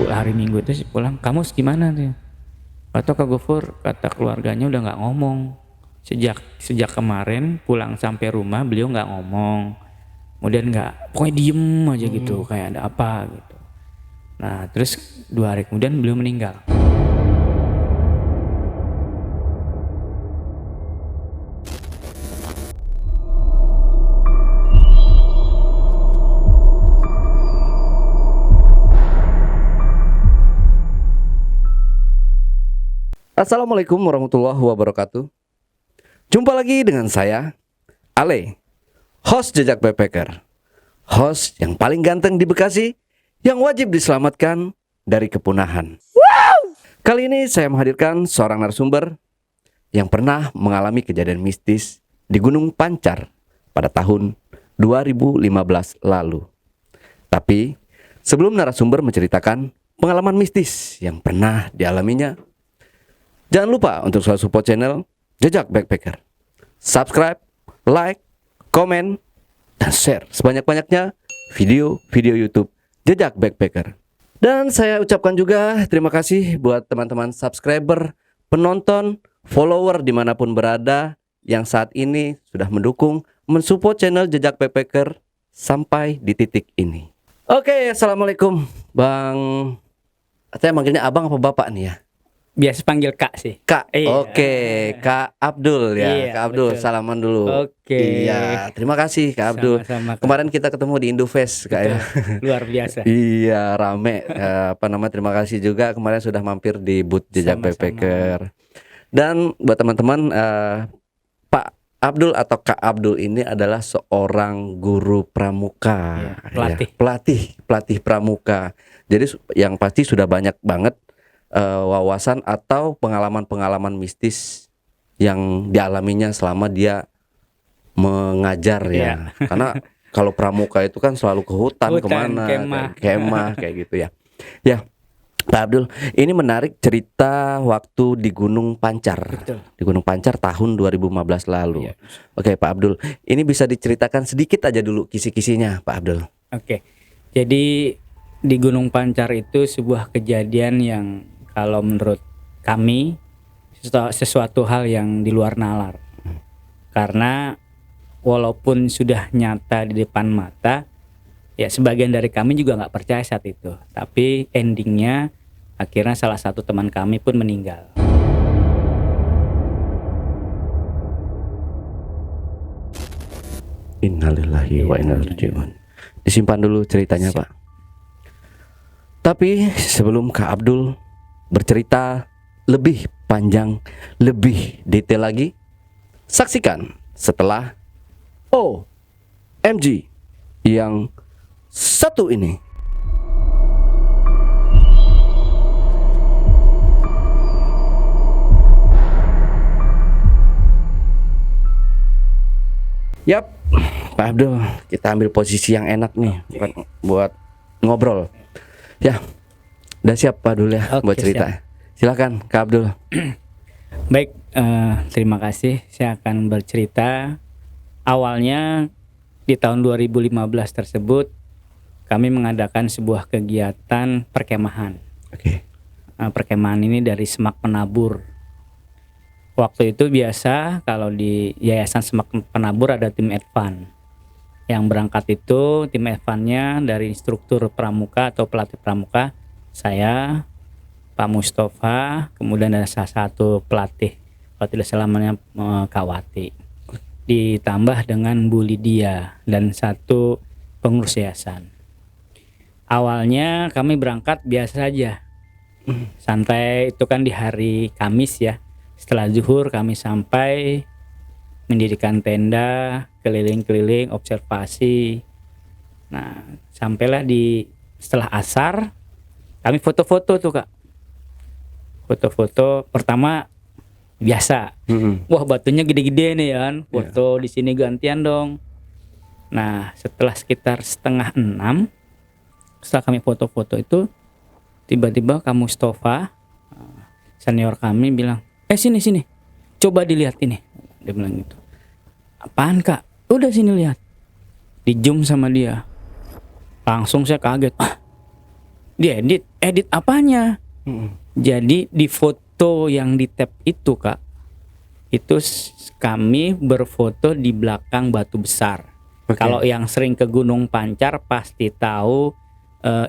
hari Minggu itu sih pulang, kamu gimana tuh? Atau Kak Gofur, kata keluarganya udah nggak ngomong. Sejak kemarin pulang sampai rumah beliau nggak ngomong. Kemudian nggak, pokoknya diem aja gitu, kayak ada apa gitu. Nah terus 2 hari kemudian beliau meninggal. Assalamualaikum warahmatullahi wabarakatuh. Jumpa lagi dengan saya, Ale, host Jejak Backpacker. Host yang paling ganteng di Bekasi, yang wajib diselamatkan dari kepunahan. Kali ini saya menghadirkan seorang narasumber yang pernah mengalami kejadian mistis di Gunung Pancar pada tahun 2015 lalu. Tapi sebelum narasumber menceritakan pengalaman mistis yang pernah dialaminya, jangan lupa untuk selalu support channel Jejak Backpacker. Subscribe, like, komen, dan share sebanyak-banyaknya video-video YouTube Jejak Backpacker. Dan saya ucapkan juga terima kasih buat teman-teman subscriber, penonton, follower dimanapun berada yang saat ini sudah mendukung, mensupport channel Jejak Backpacker sampai di titik ini. Oke, assalamualaikum Bang. Saya manggilnya abang apa bapak nih ya? Biasa panggil Kak sih. Kak, Iya. oke, Kak Abdul ya, Iya, Kak Abdul, betul. salaman dulu. Oke. Iya, terima kasih Kak Abdul. Sama-sama, Kak. Kemarin kita ketemu di Indofest, Kak ya. Luar biasa. Iya, rame. Terima kasih juga kemarin sudah mampir di booth Jejak Sama-sama. Backpacker. Dan buat teman-teman, Pak Abdul atau Kak Abdul ini adalah seorang guru pramuka, Iya, pelatih. pelatih pramuka. Jadi yang pasti sudah banyak banget wawasan atau pengalaman-pengalaman mistis yang dialaminya selama dia mengajar ya. Karena kalau pramuka itu kan selalu ke hutan kemana, kemah kayak gitu ya. Ya, Pak Abdul, ini menarik cerita waktu di Gunung Pancar. Betul. Di Gunung Pancar tahun 2015 lalu. Iya. Oke, Pak Abdul, ini bisa diceritakan sedikit aja dulu kisi-kisinya, Pak Abdul. Oke. Jadi di Gunung Pancar itu sebuah kejadian yang kalau menurut kami sesuatu hal yang di luar nalar. Karena walaupun sudah nyata di depan mata, ya sebagian dari kami juga nggak percaya saat itu. Tapi endingnya akhirnya salah satu teman kami pun meninggal. Innalillahi wa inna ilaihi raji'un. Disimpan dulu ceritanya, Pak. Tapi sebelum Kak Abdul bercerita lebih panjang, lebih detail lagi, saksikan setelah OMG yang satu ini. Yap, Pak Abdul, kita ambil posisi yang enak nih buat ngobrol. Ya, udah siap Pak Abdul ya buat cerita. Siap. Silakan Kak Abdul. Baik, terima kasih. Saya akan bercerita. Awalnya di tahun 2015 tersebut kami mengadakan sebuah kegiatan perkemahan. Oke. Perkemahan ini dari Semak Penabur. Waktu itu biasa kalau di Yayasan Semak Penabur ada tim advance. Yang berangkat itu tim advance-nya dari instruktur pramuka atau pelatih pramuka, saya, Pak Mustafa, kemudian ada salah satu pelatih, kalau tidak salah namanya Kak Wati, ditambah dengan Bu Lydia dan satu pengurus yayasan. Awalnya kami berangkat biasa saja, santai, itu kan di hari Kamis ya. Setelah zuhur kami sampai mendirikan tenda, keliling-keliling, observasi. Nah, sampailah setelah asar, kami foto-foto tuh Kak. Foto-foto pertama biasa. Wah, batunya gede-gede nih kan. Foto di sini gantian dong. Nah, setelah sekitar 5:30, setelah kami foto-foto itu, tiba-tiba Kak Mustafa, senior kami bilang, sini, coba dilihat ini. Dia bilang gitu. Apaan Kak? Udah sini lihat. Di zoom sama dia. Langsung saya kaget. Diedit, edit apanya? Jadi di foto yang di tab itu Kak, itu kami berfoto di belakang batu besar. Oke. Kalau yang sering ke Gunung Pancar pasti tahu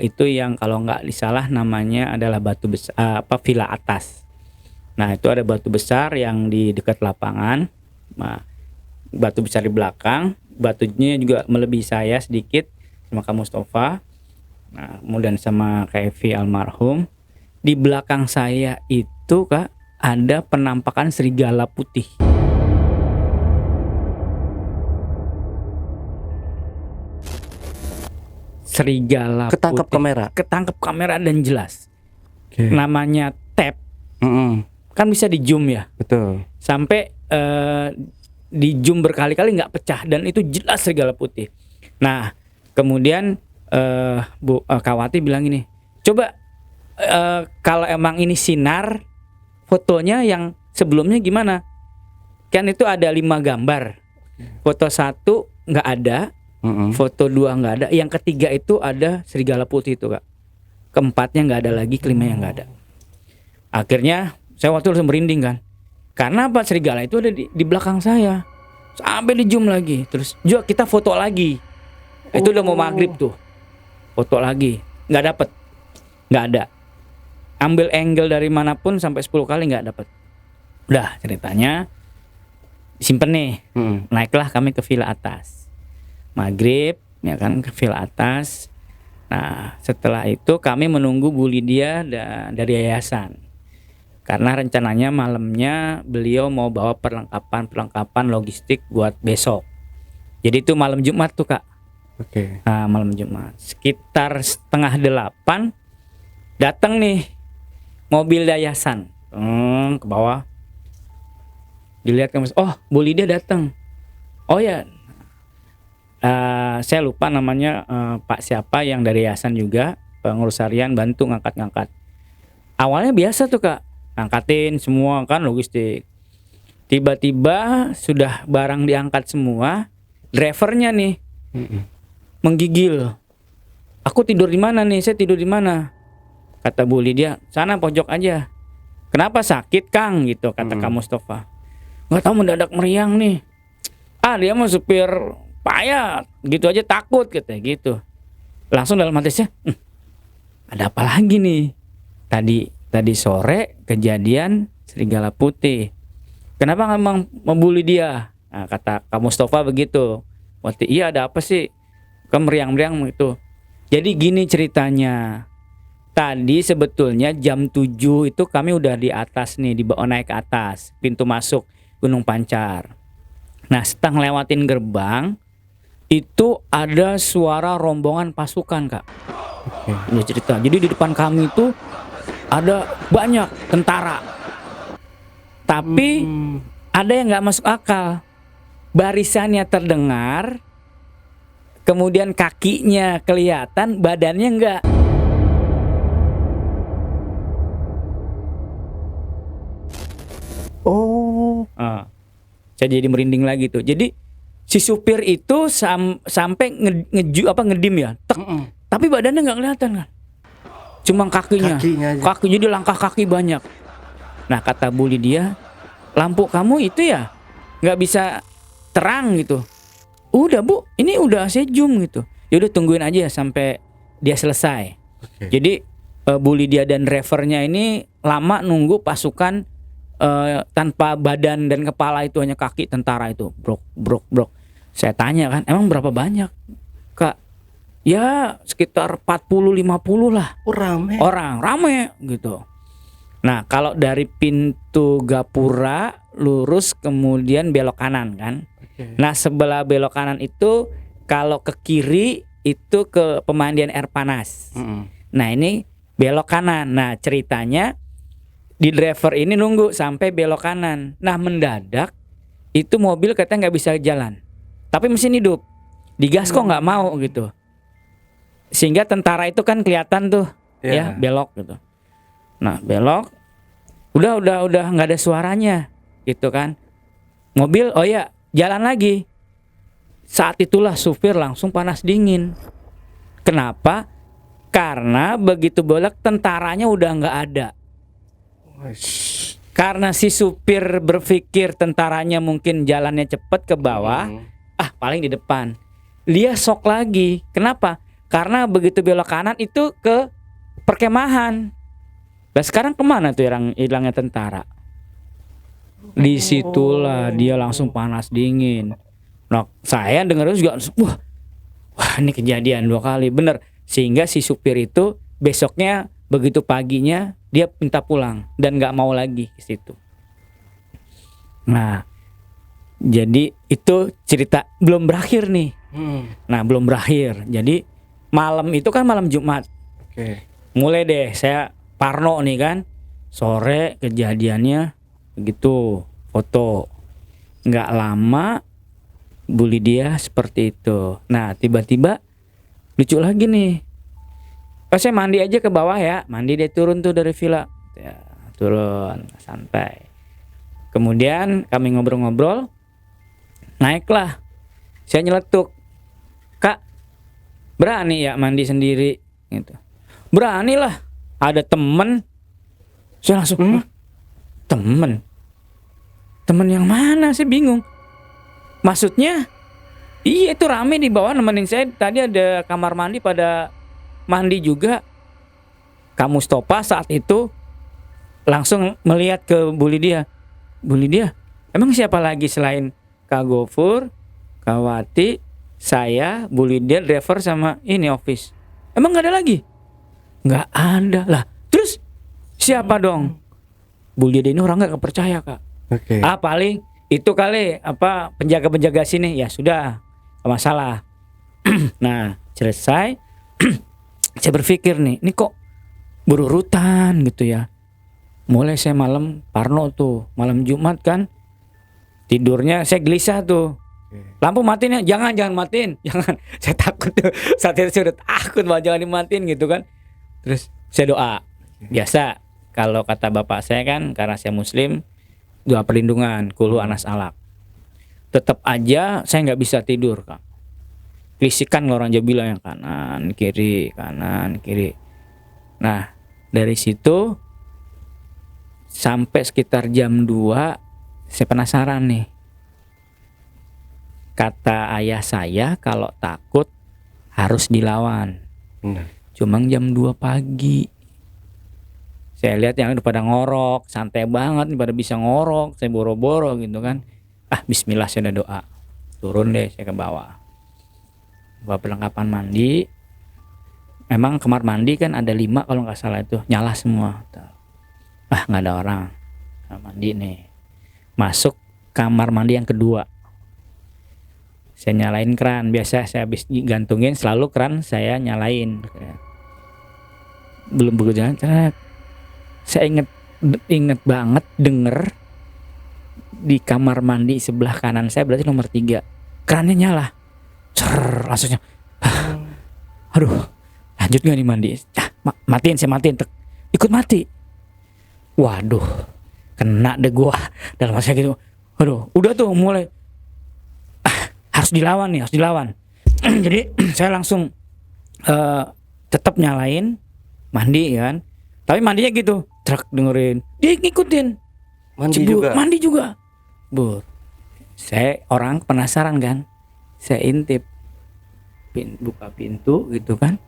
itu yang kalau nggak disalah namanya adalah batu besar, Villa Atas. Nah itu ada batu besar yang di dekat lapangan. Nah, batu besar di belakang, batunya juga melebihi saya sedikit sama Kak Mustafa. Nah, kemudian sama Kak Evi almarhum. Di belakang saya itu Kak ada penampakan serigala putih. Serigala Ketangkap putih. kamera. Ketangkap kamera dan jelas. Oke. Namanya tab, kan bisa di zoom ya. Betul. Sampai di zoom berkali-kali nggak pecah dan itu jelas serigala putih. Nah, kemudian Kawati bilang ini, coba kalau emang ini sinar, fotonya yang sebelumnya gimana? Kan itu ada 5 gambar. Foto 1 nggak ada, foto 2 nggak ada, yang ketiga itu ada serigala putih itu Kak. Keempatnya nggak ada lagi, kelimanya nggak ada. Akhirnya saya waktu itu langsung merinding kan. Karena apa, serigala itu ada di belakang saya. Sampai di zoom lagi. Terus juga kita foto lagi. Itu udah mau maghrib tuh. Foto lagi, nggak dapet, nggak ada. Ambil angle dari manapun sampai 10 kali nggak dapet. Udah ceritanya simpen nih. Naiklah kami ke Villa Atas. Maghrib ya kan ke Villa Atas. Nah setelah itu kami menunggu Bu Lydia dari yayasan. Karena rencananya malamnya beliau mau bawa perlengkapan logistik buat besok. Jadi itu malam Jumat tuh Kak. Oke. Nah, malam Jumat sekitar 7:30 datang nih mobil yayasan ke bawah. Dilihat kan, oh Bu Lydia datang. Oh ya, saya lupa namanya Pak siapa yang dari yayasan juga, pengurus harian bantu ngangkat-ngangkat. Awalnya biasa tuh Kak, angkatin semua kan logistik. Tiba-tiba sudah barang diangkat semua, drivernya nih menggigil. Aku tidur di mana nih? Saya tidur di mana? Kata Bu Lydia, sana pojok aja. Kenapa sakit Kang? Gitu kata Kak Mustafa. Nggak tahu mendadak meriang nih. Dia mah supir payah, gitu aja takut katanya gitu. Langsung dalam hati saya, ada apa lagi nih? Tadi sore kejadian serigala putih. Kenapa nggak membuli dia? Nah, kata Kak Mustafa begitu. Waktu iya ada apa sih? Meriang-meriang itu. Jadi gini ceritanya. Tadi sebetulnya jam 7 itu kami udah di atas nih, dibawa naik ke atas, pintu masuk Gunung Pancar. Nah, setelah lewatin gerbang, itu ada suara rombongan pasukan Kak. Ini cerita. Jadi di depan kami itu ada banyak tentara. Tapi ada yang nggak masuk akal. Barisannya terdengar, kemudian kakinya kelihatan, badannya enggak. Oh. Saya jadi merinding lagi tuh. Jadi si supir itu sampai ngedim ya. Tek. Tapi badannya nggak kelihatan kan. Cuma kakinya aja. Jadi langkah kaki banyak. Nah kata Bu Lydia, lampu kamu itu ya nggak bisa terang gitu. Udah Bu, ini udah saya zoom gitu. Yaudah tungguin aja sampai dia selesai. Jadi Bu Lydia dan drivernya ini lama nunggu pasukan tanpa badan dan kepala, itu hanya kaki tentara itu. Brok. Saya tanya kan, emang berapa banyak Kak? Ya sekitar 40-50 lah. Orang rame gitu. Nah kalau dari pintu gapura lurus kemudian belok kanan kan. Nah sebelah belok kanan itu kalau ke kiri itu ke pemandian air panas. Nah ini belok kanan. Nah ceritanya di driver ini nunggu sampai belok kanan. Nah mendadak itu mobil katanya nggak bisa jalan, tapi mesin hidup, digas kok nggak mau gitu. Sehingga tentara itu kan kelihatan tuh ya belok gitu. Nah belok, udah nggak ada suaranya gitu kan. Mobil oh ya jalan lagi. Saat itulah supir langsung panas dingin. Kenapa? Karena begitu belok tentaranya udah nggak ada. Karena si supir berpikir tentaranya mungkin jalannya cepet ke bawah, paling di depan. Dia shock lagi. Kenapa? Karena begitu belok kanan itu ke perkemahan. Nah sekarang kemana tuh hilangnya tentara? Disitulah dia langsung panas dingin. Nah saya dengar juga, wah ini kejadian 2 kali, bener. Sehingga si supir itu besoknya begitu paginya dia minta pulang dan nggak mau lagi ke situ. Nah, jadi itu cerita belum berakhir nih. Nah, belum berakhir. Jadi malam itu kan malam Jumat. Mulai deh saya parno nih kan. Sore kejadiannya begitu, foto. Nggak lama Bu Lydia seperti itu. Nah, tiba-tiba lucu lagi nih. Saya mandi aja ke bawah ya. Mandi dia turun tuh dari villa. Ya, turun santai. Kemudian kami ngobrol-ngobrol. Naiklah. Saya nyeletuk. Kak, berani ya mandi sendiri gitu. Beranilah. Ada temen. Saya langsung temen. Temen yang mana? Saya bingung. Maksudnya iya itu rame di bawah nemenin saya. Tadi ada kamar mandi pada mandi juga. Kamu Mustofa saat itu langsung melihat ke Bu Lydia. Bu Lydia, emang siapa lagi selain Kak Gofur, Kak Wati, saya, Bu Lydia, driver sama ini office? Emang nggak ada lagi? Nggak ada lah. Terus siapa dong? Bu Lydia ini orang nggak percaya Kak. Paling itu kali penjaga-penjaga sini. Ya sudah, nggak masalah. Nah selesai. Saya berpikir nih, ini kok berurutan gitu ya. Mulai saya malam parno tuh, malam Jumat kan. Tidurnya saya gelisah tuh. Lampu matiin ya, jangan matiin, jangan. Saya takut tuh, saat itu saya udah takut bahwa jangan dimatiin gitu kan. Terus saya doa. Biasa kalau kata bapak saya kan, karena saya muslim, doa perlindungan, kulhu anas alak. Tetap aja saya nggak bisa tidur Kak. Klisikan orang Jawa bilang yang kanan kiri. Nah dari situ sampai sekitar jam 2 saya penasaran nih. Kata ayah saya kalau takut harus dilawan. Cuma jam 2 pagi saya lihat yang udah pada ngorok, santai banget nih, pada bisa ngorok. Saya boro-boro gitu kan. Bismillah saya udah doa. Turun deh saya ke bawah. Bawa perlengkapan mandi. Memang kamar mandi kan ada 5 kalau nggak salah itu, nyala semua. Nggak ada orang. Kamar mandi nih. Masuk kamar mandi yang kedua. Saya nyalain keran. Biasa saya habis gantungin selalu keran saya nyalain. Belum begitu jalan. Saya inget banget denger di kamar mandi sebelah kanan saya, berarti nomor 3. Kerannya nyala. Langsungnya aduh, lanjut gak nih mandi? Matiin, saya matiin, ikut mati. Waduh, kena deh gua dalam masa gitu. Aduh, udah tuh mulai harus dilawan. Jadi saya langsung tetap nyalain mandi kan. Tapi mandinya gitu, dengerin dia ngikutin mandi juga. Saya orang penasaran kan. Saya intip, buka pintu gitu kan.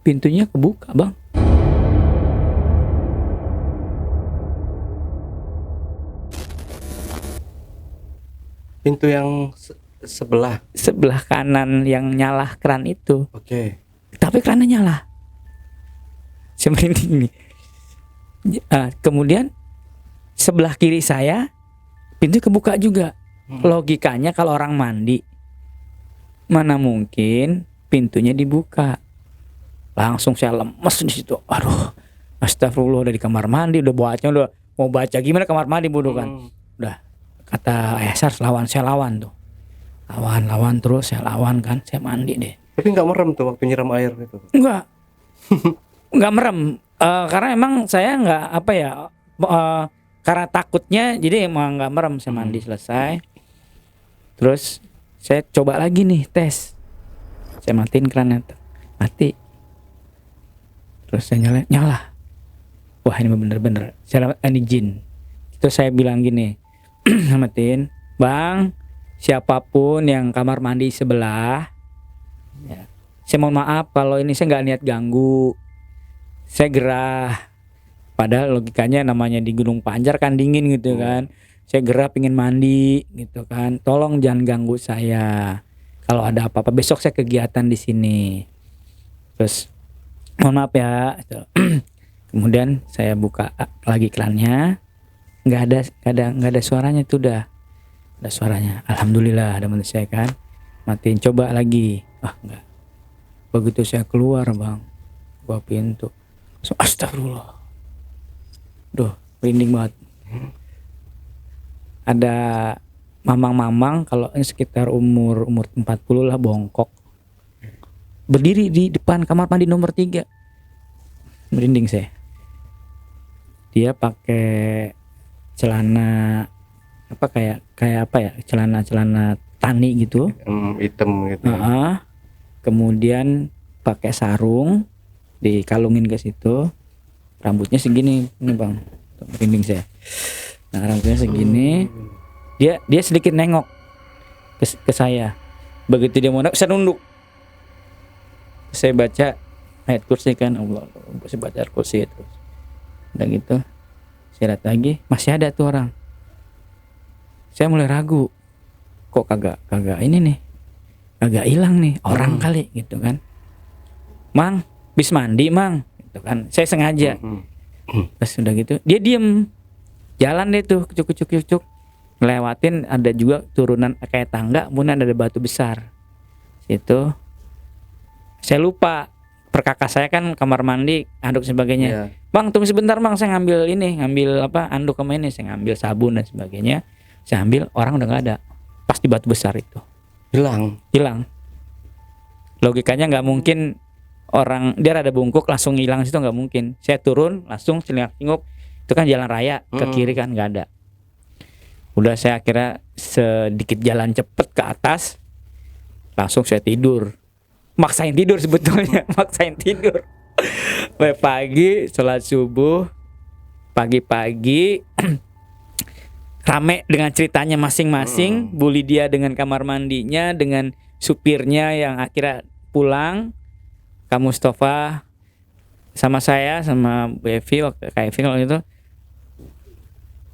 Pintunya kebuka Bang. Pintu yang sebelah kanan yang nyala keran itu. Tapi kerannya nyala. Seperti ini. Kemudian sebelah kiri saya pintu kebuka juga. Logikanya kalau orang mandi, mana mungkin pintunya dibuka. Langsung saya lemes di situ. Aduh, astagfirullah, dari kamar mandi udah udah mau baca gimana kamar mandi bodoh kan. Udah kata Ayasar saya lawan tuh. Lawan terus saya lawan kan, saya mandi deh. Tapi nggak merem tuh waktu nyiram air itu? Nggak merem. Karena emang saya nggak karena takutnya, jadi emang nggak merem. Saya mandi selesai. Terus saya coba lagi nih tes. Saya matiin kerannya, mati. Terus saya nyala. Wah ini bener-bener ini jin. Terus saya bilang gini sama Tin, Bang, siapapun yang kamar mandi sebelah, ya, saya mohon maaf kalau ini saya nggak niat ganggu, saya gerah. Padahal logikanya namanya di Gunung Panjar kan dingin gitu kan. Saya gerah pingin mandi gitu kan. Tolong jangan ganggu saya. Kalau ada apa-apa besok saya kegiatan di sini. Terus mohon maaf ya. Kemudian saya buka lagi iklannya. Nggak ada suaranya tuh udah. Ada suaranya. Alhamdulillah ada menurut saya kan. Matiin coba lagi. Enggak. Begitu saya keluar bang, buka pintu. So, astagfirullah. Duh, merinding banget. Ada mamang-mamang kalau ini sekitar umur 40 lah, bongkok. Berdiri di depan kamar mandi nomor 3. Merinding saya. Dia pakai celana apa kayak apa ya? Celana tani gitu. Hitam gitu. Kemudian pakai sarung, dikalungin ke situ. Rambutnya segini nih bang, merinding saya. Nah rambutnya segini, dia sedikit nengok ke saya. Begitu dia mau nengok, saya nunduk. Saya baca ayat kursi kan, Allah, saya baca ayat kursi terus. Udah gitu, saya lihat lagi masih ada tuh orang. Saya mulai ragu, kok kagak ini nih, kagak hilang nih orang kali gitu kan. Mang, bis mandi mang. Kan saya sengaja. Terus udah gitu dia diem, jalan deh tuh kucuk ngelewatin, ada juga turunan kayak tangga, kemudian ada batu besar situ. Saya lupa, perkakas saya kan kamar mandi, anduk sebagainya. Bang tunggu sebentar bang, saya ngambil apa anduk sama ini, saya ngambil sabun dan sebagainya. Saya ambil, orang udah nggak ada pas di batu besar itu, hilang. Logikanya nggak mungkin orang dia rada bungkuk langsung hilang situ, nggak mungkin. Saya turun langsung celingak-celinguk, itu kan jalan raya ke kiri kan nggak ada. Udah saya akhirnya sedikit jalan cepet ke atas, langsung saya tidur, maksain tidur sebetulnya. Maksain tidur. Pagi sholat subuh, pagi-pagi rame dengan ceritanya masing-masing. Bu Lydia dengan kamar mandinya, dengan supirnya yang akhirnya pulang. Kak Mustafa sama saya sama Bu Evi waktu Kak Evi kalau itu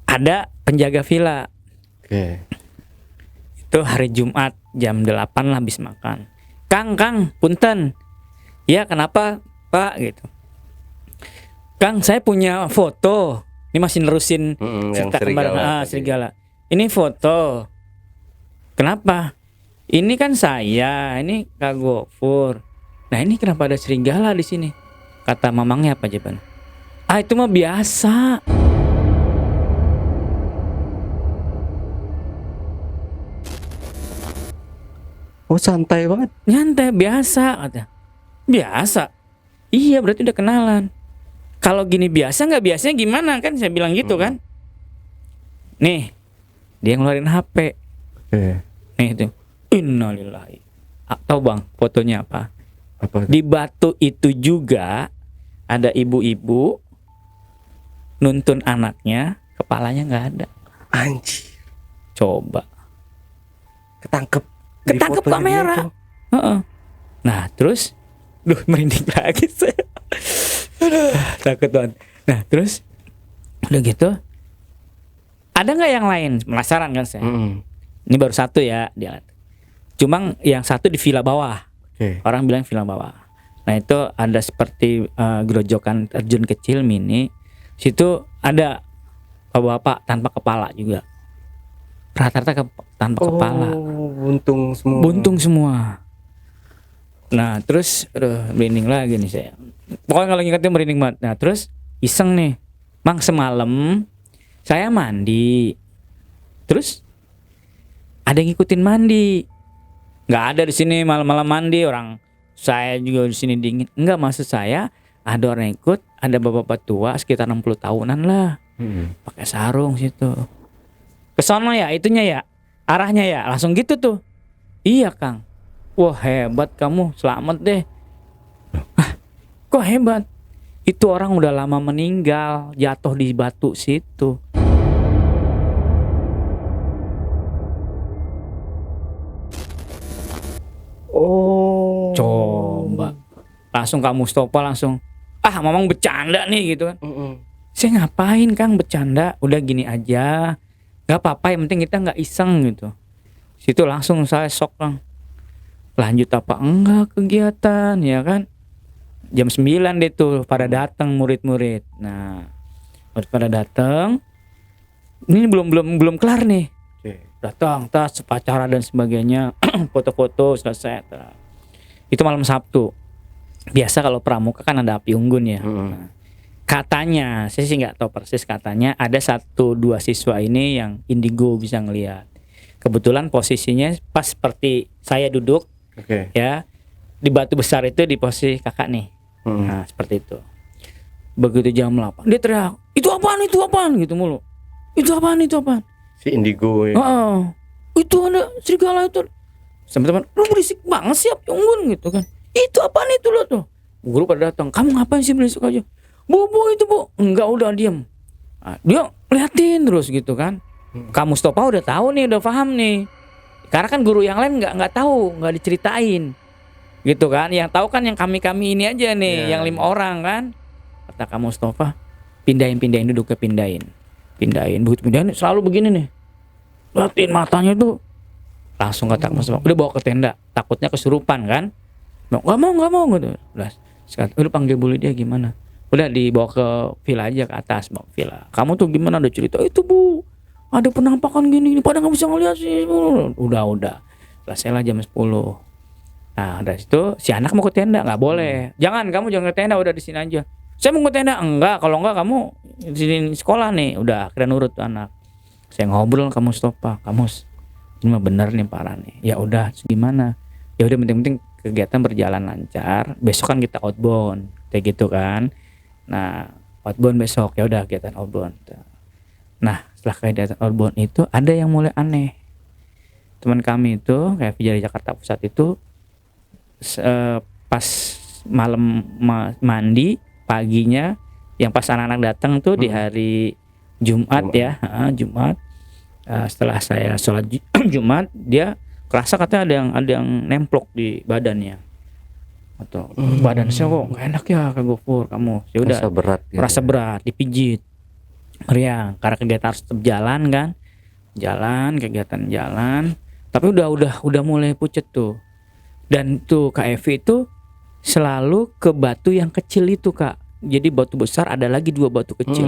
ada penjaga villa. Itu hari Jumat jam 8 lah habis makan. Kang, punten. Ya kenapa Pak gitu. Kang saya punya foto. Ini masih nerusin cerita kembar serigala. Ini foto. Kenapa? Ini kan saya, ini Kak Gofur. Nah ini kenapa ada serigala di sini? Kata mamangnya apa jawaban? Itu mah biasa. Oh santai banget. Nyantai biasa kata. Biasa. Iya berarti udah kenalan. Kalau gini biasa nggak biasanya gimana kan? Saya bilang gitu kan. Nih dia ngeluarin HP. Nih itu. Innalillahi. Tahu bang fotonya apa? Di batu itu juga ada ibu-ibu nuntun anaknya, kepalanya nggak ada. Anjir. Coba. Ketangkep kamera. Nah terus, merinding lagi saya. Takut banget. Nah terus, udah gitu, ada nggak yang lain? Penasaran kan saya. Ini baru satu ya dia. Cuma yang satu di villa bawah. Orang bilang villa bawah. Nah itu ada seperti gerojokan terjun kecil mini. Situ ada bapak-bapak tanpa kepala juga. Rata-rata tanpa kepala. Buntung semua. Nah terus merinding lagi nih saya. Pokoknya kalau ingatnya merinding banget. Nah terus iseng nih, Mang semalam saya mandi. Terus ada yang ngikutin mandi. Nggak ada di sini malam-malam mandi, orang saya juga di sini dingin. Enggak, maksud saya ada orang ikut, ada bapak-bapak tua sekitar 60 tahunan lah. Pakai sarung situ. Kesono ya itunya ya, arahnya ya, langsung gitu tuh. Iya Kang. Wah hebat kamu, selamat deh. Kok hebat? Itu orang udah lama meninggal, jatuh di batu situ. Oh. Coba. Langsung Kak Mustofa langsung, Mamang bercanda nih gitu kan. Mm-mm. Saya ngapain Kang bercanda, udah gini aja. Gak apa-apa, yang penting kita gak iseng gitu. Situ langsung saya shock Kang. Lanjut apa enggak kegiatan ya kan. Jam 9 deh tuh pada datang murid-murid. Nah, murid pada datang. Ini belum kelar nih. Oke. Datang tas upacara dan sebagainya, foto-foto selesai. Itu malam Sabtu. Biasa kalau pramuka kan ada api unggun ya. Nah, katanya, saya sih nggak tahu persis, katanya ada 1-2 siswa ini yang indigo bisa ngelihat. Kebetulan posisinya pas seperti saya duduk, Oke. ya, di batu besar itu di posisi kakak nih. Nah, seperti itu. Begitu jam 8 dia teriak, itu apaan gitu mulu. Itu apaan? Si indigo ya. Itu ada serigala itu. Teman-teman, lu berisik banget sih api unggun gitu kan. Itu apaan itu lo tuh? Guru pada datang, kamu ngapain sih berisik aja? Bu itu bu, enggak, udah diam. Nah, dia liatin terus gitu kan. Kamu Mustofa udah tahu nih, udah paham nih. Karena kan guru yang lain nggak tahu, nggak diceritain, gitu kan. Yang tahu kan yang kami ini aja nih, yang 5 orang kan. Kata Kamu Mustofa, pindahin duduknya, begitu pindahin selalu begini nih. Liatin matanya tuh. Langsung kata Kamu Mustofa, udah bawa ke tenda, takutnya kesurupan kan. Nggak mau gitu. Udah panggil Bu Lydia gimana? Udah dibawa ke villa aja, ke atas, bawa ke villa. Kamu tuh gimana, ada cerita itu Bu? Ada penampakan gini, pada nggak bisa ngeliat sih. Udah. Selesai lah jam 10. Nah dari situ si anak mau ke tenda, nggak boleh. Jangan ke tenda, udah di sini aja. Saya mau ke tenda, enggak. Kalau enggak kamu di sini sekolah nih. Udah akhirnya nurut tuh anak. Saya ngobrol Kamu Mustofa, Kamus, ini mah bener nih parah nih. Ya udah, gimana? Ya udah, penting kegiatan berjalan lancar. Besok kan kita outbound, kayak gitu kan. Nah outbound besok, ya udah kegiatan outbound. Nah setelah kegiatan outbound itu ada yang mulai aneh. Teman kami itu kayak dari Jakarta Pusat itu pas malam mandi paginya, yang pas anak-anak datang tuh di hari Jumat ya, Jumat. Setelah saya sholat Jumat, dia kerasa katanya ada yang nemplok di badannya. Atau badan saya kok nggak enak ya Kak Gofur, kamu. Ya udah. Rasa berat, dipijit. Meriang, karena kegiatan harus tetap jalan kan. Kegiatan jalan. Tapi udah mulai pucet tuh. Dan tuh Kak Evi itu selalu ke batu yang kecil itu Kak. Jadi batu besar ada lagi 2 batu kecil.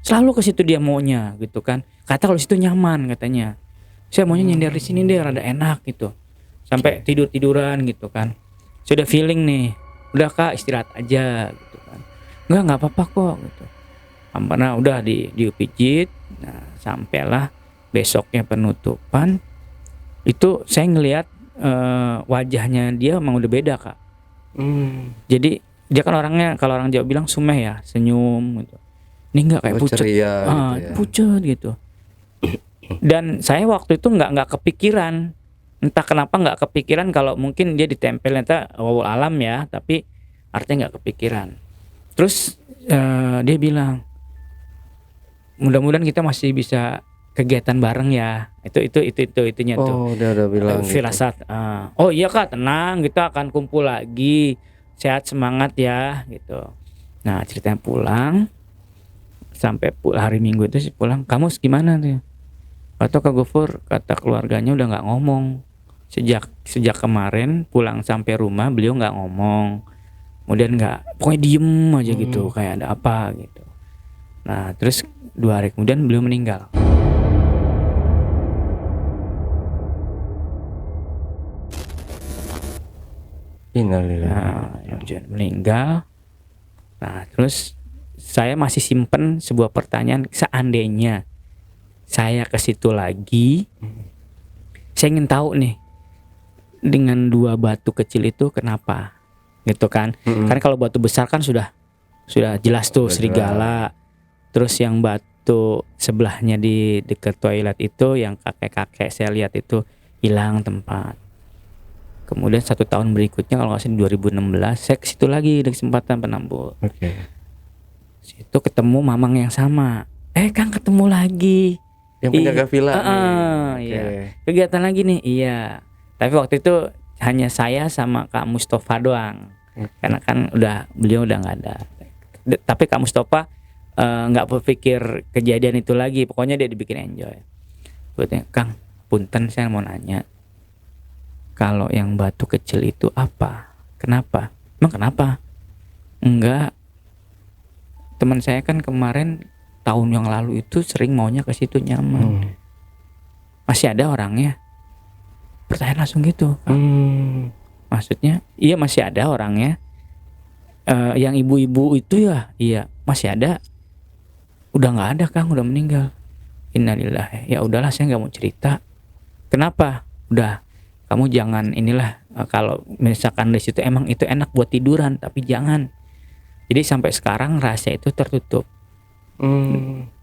Selalu ke situ dia maunya gitu kan. Kata kalau situ nyaman katanya. Saya maunya nyender di sini deh, rada enak gitu. Sampai tiduran gitu kan. Saya udah feeling nih. Udah Kak, istirahat aja gitu kan. Enggak apa-apa kok gitu. Karena udah dipijit. Nah, sampailah besoknya penutupan. Itu saya ngelihat wajahnya dia emang udah beda Kak. Jadi dia kan orangnya, kalau orang Jawa bilang sumeh ya, senyum gitu. Ini enggak kayak pucet, ceria, gitu ya. Pucet gitu. Dan saya waktu itu nggak kepikiran, entah kenapa nggak kepikiran kalau mungkin dia ditempel entah wawul alam ya, tapi artinya nggak kepikiran. Terus dia bilang, mudah-mudahan kita masih bisa kegiatan bareng ya. Itunya tuh. Oh, dia udah bilang firasat. Oh iya Kak, tenang, kita akan kumpul lagi, sehat semangat ya gitu. Nah ceritanya pulang, sampai hari Minggu itu sih pulang, kamu gimana tuh? Atau Kak Gofur, kata keluarganya udah nggak ngomong sejak kemarin pulang sampai rumah, beliau nggak ngomong, kemudian pokoknya diem aja gitu, kayak ada apa gitu. Nah terus 2 hari kemudian beliau meninggal. Innalillahi. Meninggal. Nah terus saya masih simpen sebuah pertanyaan, seandainya saya ke situ lagi, saya ingin tahu nih dengan 2 batu kecil itu kenapa, gitu kan? Karena kalau batu besar kan sudah jelas tuh serigala. Terus yang batu sebelahnya di dekat toilet itu, yang kakek saya lihat itu hilang tempat. Kemudian 1 tahun berikutnya, kalau nggak salah 2016, saya ke situ lagi, ada kesempatan penambur. Situ ketemu mamang yang sama. Kang ketemu lagi. Yang penjaga villa nih. Iya. Oke. Kegiatan lagi nih. Iya. Tapi waktu itu hanya saya sama Kak Mustafa doang. Karena kan beliau udah nggak ada. Tapi Kak Mustafa nggak berpikir kejadian itu lagi. Pokoknya dia dibikin enjoy. Buatnya, Kang, punten saya mau nanya. Kalau yang batu kecil itu apa? Kenapa? Emang kenapa? Enggak. Teman saya kan kemarin tahun yang lalu itu sering maunya ke situ nyaman. Masih ada orangnya? Pertanyaan langsung gitu. Maksudnya, iya masih ada orangnya. Yang ibu-ibu itu ya, iya masih ada. Udah nggak ada Kang, udah meninggal. Innalillahi. Ya udahlah, saya nggak mau cerita. Kenapa? Udah, kamu jangan inilah. Kalau misalkan di situ emang itu enak buat tiduran, tapi jangan. Jadi sampai sekarang rahasia itu tertutup.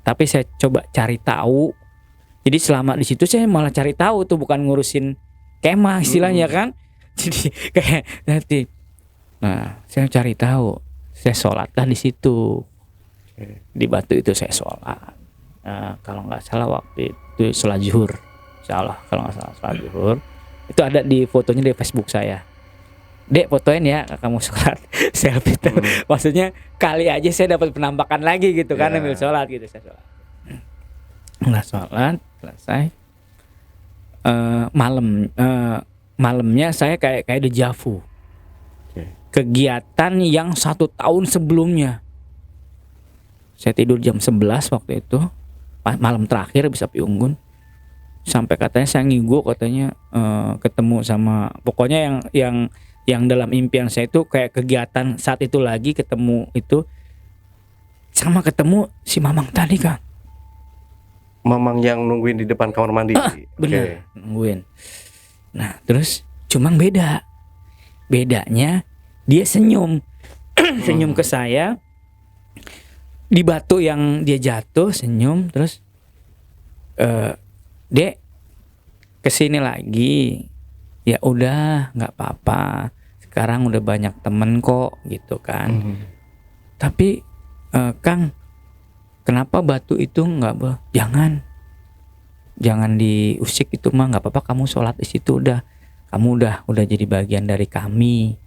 Tapi saya coba cari tahu. Jadi selama di situ saya malah cari tahu tuh, bukan ngurusin kemah istilahnya kan. Jadi kayak nanti, nah saya cari tahu, saya sholatlah di situ. Di batu itu saya sholat. Kalau nggak salah waktu itu sholat zuhur, salah kalau nggak salah sholat zuhur. Itu ada di fotonya di Facebook saya. Dek, fotoin ya kamu sholat selfie tuh. Maksudnya kali aja saya dapat penampakan lagi gitu kan, ambil sholat gitu. Saya sholat. Nggak sholat selesai. Malamnya saya kayak deja vu. Kegiatan yang 1 tahun sebelumnya. Saya tidur jam 11 waktu itu, malam terakhir bisa Pi Unggun. Sampai katanya saya ngigo, katanya ketemu sama, pokoknya yang dalam impian saya itu kayak kegiatan saat itu lagi, ketemu itu sama ketemu si mamang tadi Kang. Mamang yang nungguin di depan kamar mandi. Bener, nungguin. Nah terus cuman bedanya dia senyum senyum ke saya di batu yang dia jatuh, senyum terus Dek, kesini lagi. Ya udah, nggak apa-apa. Sekarang udah banyak temen kok, gitu kan. Tapi Kang, kenapa batu itu nggak jangan diusik itu mah, nggak apa-apa. Kamu sholat di situ udah. Kamu udah jadi bagian dari kami.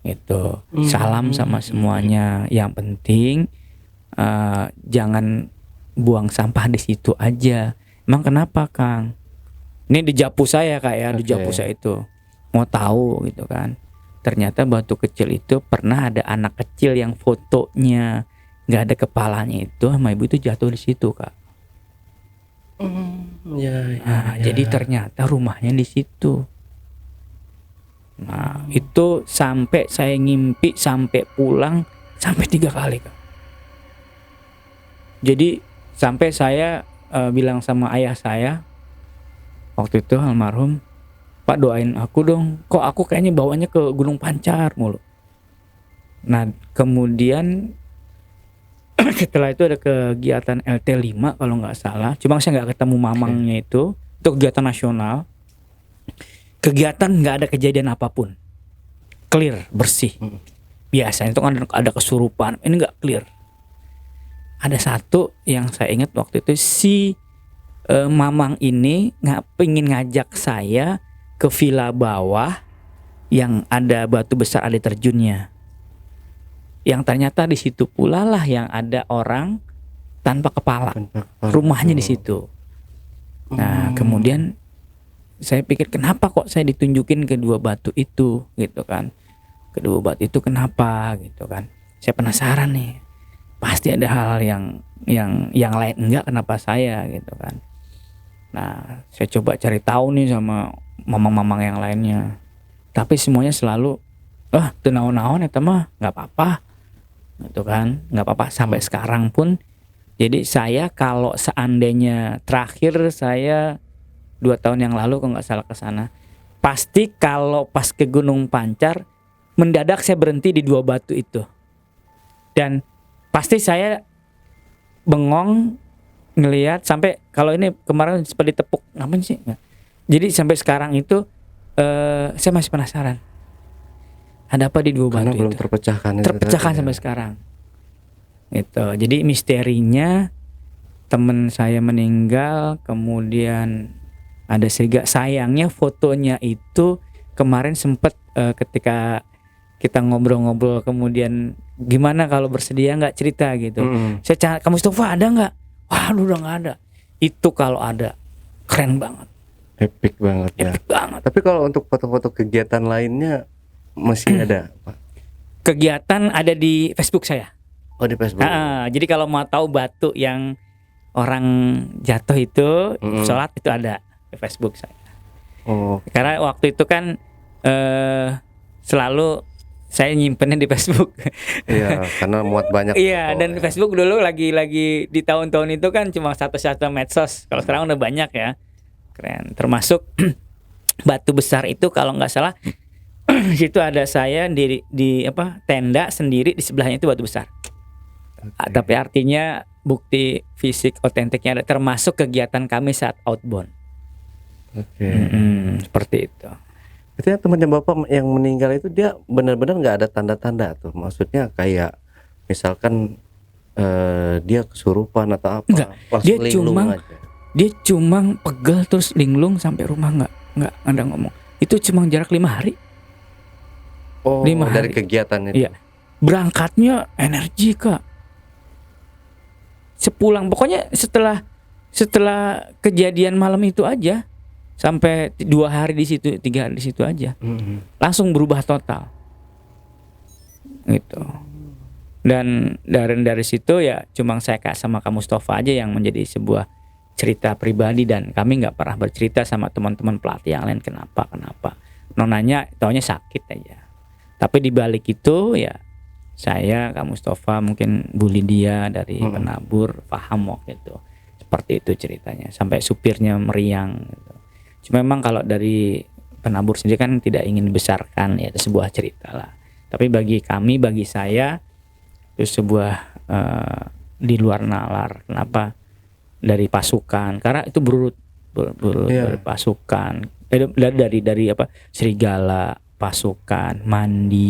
Gitu. Salam sama semuanya. Yang penting jangan buang sampah di situ aja. Emang kenapa Kang? Ini di Japu saya Kak ya, di Japu saya itu. Mau tahu gitu kan. Ternyata batu kecil itu pernah ada anak kecil yang fotonya nggak ada kepalanya itu, sama ibu itu jatuh di situ Kak. Jadi ternyata rumahnya di situ. Nah itu sampai saya ngimpi, sampai pulang, sampai 3 kali Kak. Jadi sampai saya bilang sama ayah saya waktu itu almarhum, Pak doain aku dong, kok aku kayaknya bawanya ke Gunung Pancar mulu. Nah kemudian setelah itu ada kegiatan LT5 kalau nggak salah, cuma saya nggak ketemu mamangnya. Itu kegiatan nasional. Kegiatan nggak ada kejadian apapun, clear, bersih. Biasanya itu kan ada kesurupan, ini nggak clear. Ada satu yang saya ingat waktu itu, si mamang ini pengen ngajak saya ke villa bawah yang ada batu besar air terjunnya. Yang ternyata di situ pula lah yang ada orang tanpa kepala. Rumahnya di situ. Nah, kemudian saya pikir kenapa kok saya ditunjukin kedua batu itu gitu kan. Kedua batu itu kenapa gitu kan. Saya penasaran nih. Pasti ada hal yang lain, enggak kenapa saya gitu kan. Nah, saya coba cari tahu nih sama mamang-mamang yang lainnya. Tapi semuanya selalu teu naon-naon eta mah enggak apa-apa. Gitu kan. Enggak apa-apa sampai sekarang pun. Jadi saya kalau seandainya terakhir saya 2 tahun yang lalu kalau nggak salah ke sana, pasti kalau pas ke Gunung Pancar mendadak saya berhenti di 2 batu itu. Dan pasti saya bengong ngelihat sampai kalau ini kemarin seperti tepuk ngapain sih? Jadi sampai sekarang itu saya masih penasaran. Ada apa di 2 batu karena belum itu? terpecahkan Terpecahkan sampai sekarang. gitu. Jadi misterinya temen saya meninggal, kemudian ada serigala. Sayangnya fotonya itu kemarin sempet ketika kita ngobrol-ngobrol, kemudian gimana kalau bersedia nggak cerita gitu. Saya cari, kamu Mustafa ada nggak? Waduh, udah nggak ada. Itu kalau ada keren banget, Epic banget ya. epic banget. Tapi kalau untuk foto-foto kegiatan lainnya masih ada, Pak? Kegiatan ada di Facebook saya. Oh, di Facebook. Jadi kalau mau tahu batu yang orang jatuh itu sholat itu ada di Facebook saya. Oh, Karena waktu itu kan selalu saya nyimpennya di Facebook. iya, karena muat banyak. Iya, foto, dan ya. Facebook dulu lagi di tahun-tahun itu kan cuma satu-satu medsos. Kalau sekarang udah banyak ya. Keren. Termasuk batu besar itu kalau nggak salah situ ada saya di apa tenda sendiri, di sebelahnya itu batu besar. Tapi artinya bukti fisik otentiknya ada, termasuk kegiatan kami saat outbound. Oke. Seperti itu. Artinya temannya Bapak yang meninggal itu dia benar-benar nggak ada tanda-tanda tuh. Maksudnya kayak misalkan dia kesurupan atau apa? Enggak, langsung dia linglung cuma- aja. Dia cuma pegel terus linglung sampai rumah, nggak ada ngomong. Itu cuma jarak 5 hari. Oh, 5 dari hari. kegiatan itu. Iya. Berangkatnya energi, Kak. Sepulang pokoknya setelah kejadian malam itu aja sampai 2 hari di situ, 3 hari di situ aja. Langsung berubah total. Gitu. Dan dari situ ya cuma saya sama Kak Mustafa aja yang menjadi sebuah cerita pribadi, dan kami nggak pernah bercerita sama teman-teman pelatih yang lain kenapa. Nonanya taunya sakit aja. Tapi di balik itu ya saya, Kak Mustafa, mungkin Bu Lydia dari Penabur paham waktu itu. Seperti itu ceritanya. Sampai supirnya meriang gitu. Cuma memang kalau dari Penabur sendiri kan tidak ingin dibesarkan, ya itu sebuah cerita lah. Tapi bagi kami, bagi saya itu sebuah di luar nalar. Kenapa? Dari pasukan, karena itu berurut dari pasukan, dari apa, serigala, pasukan, mandi,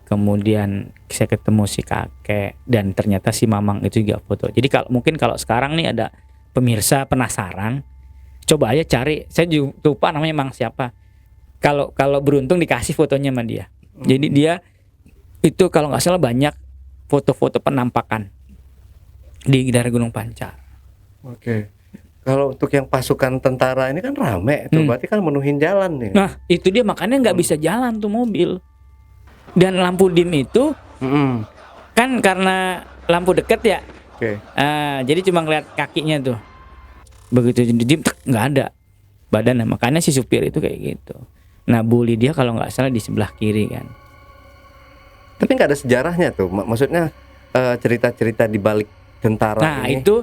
kemudian saya ketemu si kakek, dan ternyata si Mamang itu juga foto. Jadi kalau sekarang nih ada pemirsa penasaran, coba aja cari, saya juga lupa namanya Mang siapa. Kalau beruntung dikasih fotonya sama dia. Jadi dia itu kalau nggak salah banyak foto-foto penampakan di daerah Gunung Pancar. Oke. Kalau untuk yang pasukan tentara ini kan rame tuh, berarti kan menuhin jalan nih. Nah itu dia, makanya nggak bisa jalan tuh mobil. Dan lampu dim itu kan karena lampu deket ya. Oke. Jadi cuma ngeliat kakinya tuh. Begitu dim nggak ada badannya, makanya si supir itu kayak gitu. Nah Bu Lydia kalau nggak salah di sebelah kiri kan. Tapi nggak ada sejarahnya tuh. Maksudnya cerita-cerita di balik tentara Nah ini. itu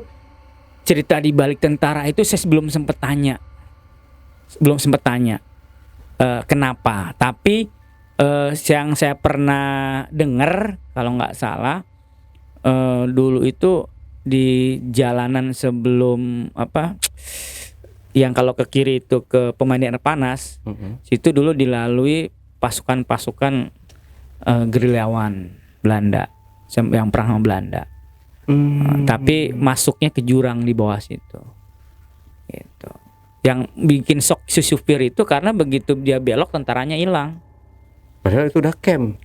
cerita di balik tentara itu saya belum sempat tanya kenapa. Tapi yang saya pernah dengar kalau nggak salah dulu itu di jalanan sebelum apa, yang kalau ke kiri itu ke pemandian air panas, situ dulu dilalui pasukan-pasukan gerilyawan Belanda yang perang sama Belanda. Tapi masuknya ke jurang di bawah situ. Gitu. Yang bikin shock si supir itu karena begitu dia belok tentaranya hilang. Padahal itu udah camp.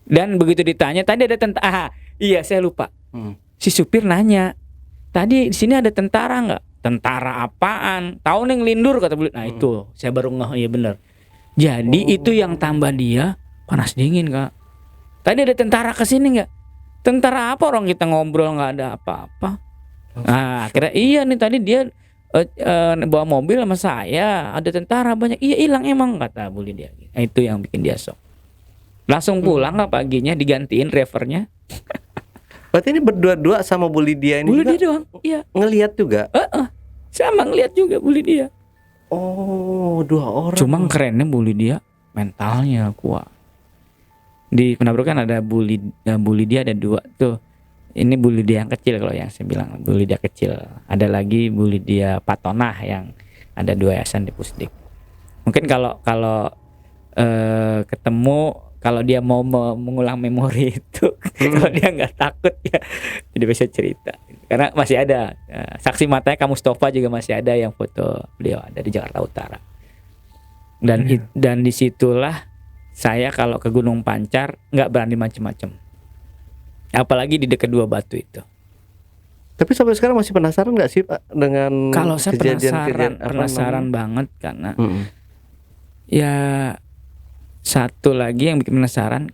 Dan begitu ditanya tadi ada tentara. Iya saya lupa. Si supir nanya, tadi di sini ada tentara nggak? Tentara apaan? Tahu nih ngelindur kata beliau. Nah itu saya baru ngeh, iya bener. Jadi itu yang tambah dia panas dingin, Kak. Tadi ada tentara kesini nggak? Tentara apa, orang kita ngobrol nggak ada apa-apa. Nah akhirnya iya nih tadi dia bawa mobil sama saya, ada tentara banyak. Iya hilang emang kata Bu Lydia. Nah, itu yang bikin dia shock. Langsung pulang lah paginya, digantiin drivernya. Berarti ini berdua-dua sama Bu Lydia ini Bu juga Lydia doang. Iya. ngelihat juga. Sama ngeliat juga Bu Lydia. Oh, 2 orang. Cuma kerennya Bu Lydia mentalnya kuat. Di Penabur kan ada Bu Lydia ada 2 tuh. Ini Bu Lydia yang kecil kalau yang saya bilang, Bu Lydia kecil. Ada lagi Bu Lydia Patonah yang ada 2 yayasan di Pusdik. Mungkin kalau ketemu kalau dia mau mengulang memori itu, kalau dia nggak takut ya jadi bisa cerita. Karena masih ada saksi matanya, Kak Mustafa juga masih ada yang foto beliau ada di Jakarta Utara. Dan dan disitulah saya kalau ke Gunung Pancar nggak berani macem-macem, apalagi di dekat dua batu itu. Tapi sampai sekarang masih penasaran nggak sih Pak dengan Kalau saya kejadian-kejadian penasaran banget karena Mm-mm. ya satu lagi yang bikin penasaran,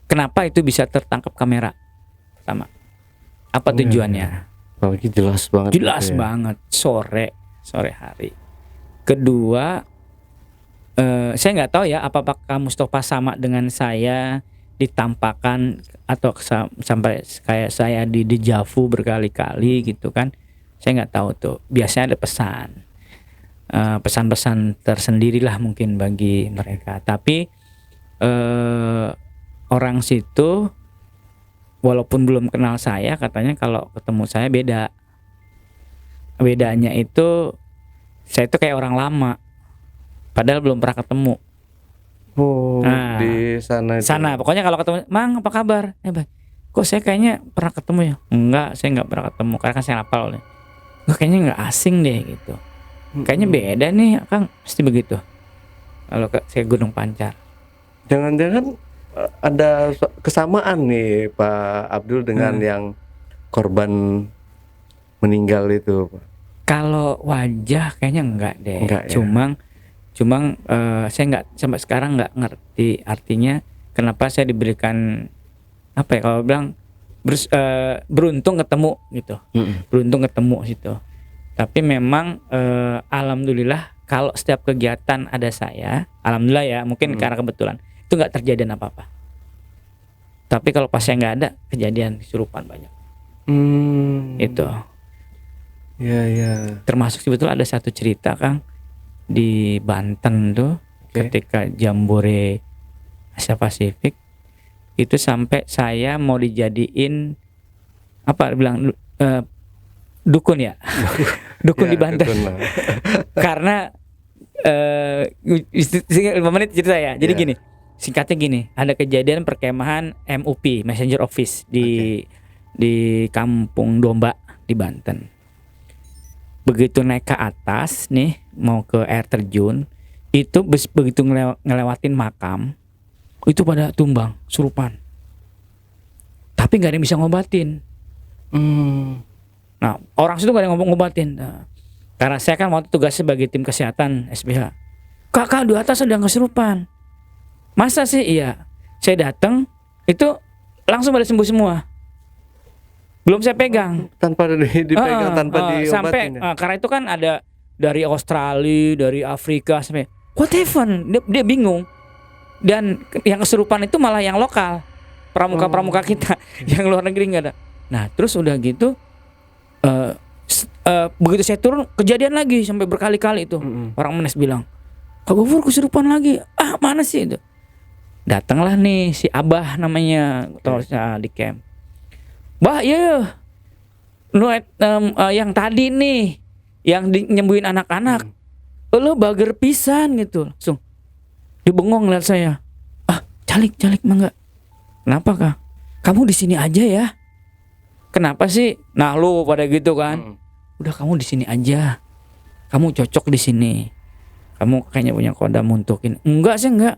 kenapa itu bisa tertangkap kamera pertama? Apa Oh, iya, tujuannya? Apalagi jelas banget. Jelas gitu ya. banget sore hari. Kedua, saya nggak tahu ya apakah Mustafa sama dengan saya ditampakkan atau sampai kayak saya di dejavu berkali-kali gitu kan. Saya nggak tahu tuh. Biasanya ada pesan-pesan tersendirilah mungkin bagi mereka. Tapi orang situ walaupun belum kenal saya, katanya kalau ketemu saya beda. Bedanya itu saya itu kayak orang lama, padahal belum pernah ketemu. Oh, Nah, di sana itu. Sana pokoknya kalau ketemu, Mang apa kabar? Bang, kok saya kayaknya pernah ketemu ya? Enggak, saya nggak pernah ketemu karena kan saya hafal nih. Enggak, kayaknya nggak asing deh gitu. Kayaknya beda nih, Kang. Pasti begitu. Kalau saya Gunung Pancar. Jangan-jangan ada kesamaan nih Pak Abdul dengan yang korban meninggal itu, Pak. Kalau wajah kayaknya enggak deh. Enggak ya? Cuma saya nggak sampai sekarang nggak ngerti artinya kenapa saya diberikan apa ya kalau bilang beruntung ketemu gitu. Beruntung ketemu situ. Tapi memang alhamdulillah kalau setiap kegiatan ada saya, alhamdulillah ya, mungkin karena kebetulan itu nggak terjadi apa-apa. Tapi kalau pas saya nggak ada, kejadian kesurupan banyak. Itu. Ya. Termasuk sebetulnya ada satu cerita Kang di Banten tuh, ketika Jambore Asia Pasifik itu sampai saya mau dijadiin apa bilang dukun ya. Dukun di Banten. Dukun lah. Karena 5 menit cerita ya. Jadi gini, singkatnya gini, ada kejadian perkemahan MUP Messenger Office di Kampung Domba di Banten. Begitu naik ke atas nih mau ke air terjun, itu begitu ngelewatin makam itu pada tumbang surupan. Tapi nggak ada yang bisa ngobatin. Nah, orang situ gak ada yang ngobatin. Nah, karena saya kan waktu tugas sebagai tim kesehatan SPH. Kakak di atas sedang kesurupan. Masa sih? Iya. Saya datang itu langsung pada sembuh semua. Belum saya pegang. Tanpa dipegang, tanpa diobatin. Sampai karena itu kan ada dari Australia, dari Afrika sampai whatever. Dia bingung. Dan yang kesurupan itu malah yang lokal. Pramuka-pramuka kita. Yang luar negeri nggak ada. Nah, terus udah gitu begitu saya turun kejadian lagi sampai berkali-kali itu. Orang Menes bilang, Kak Gofur kesurupan lagi. Ah, mana sih itu? Datanglah nih si Abah namanya, di camp. Bah, iya. Yang tadi nih yang nyembuhin anak-anak. Lo bager pisan gitu. Langsung dibengong lihat saya. Ah, calik mangga. Kenapa, Kak? Kamu di sini aja ya. Kenapa sih? Nah, lu pada gitu kan. Udah kamu di sini aja. Kamu cocok di sini. Kamu kayaknya punya kodam untukin. Enggak sih, enggak.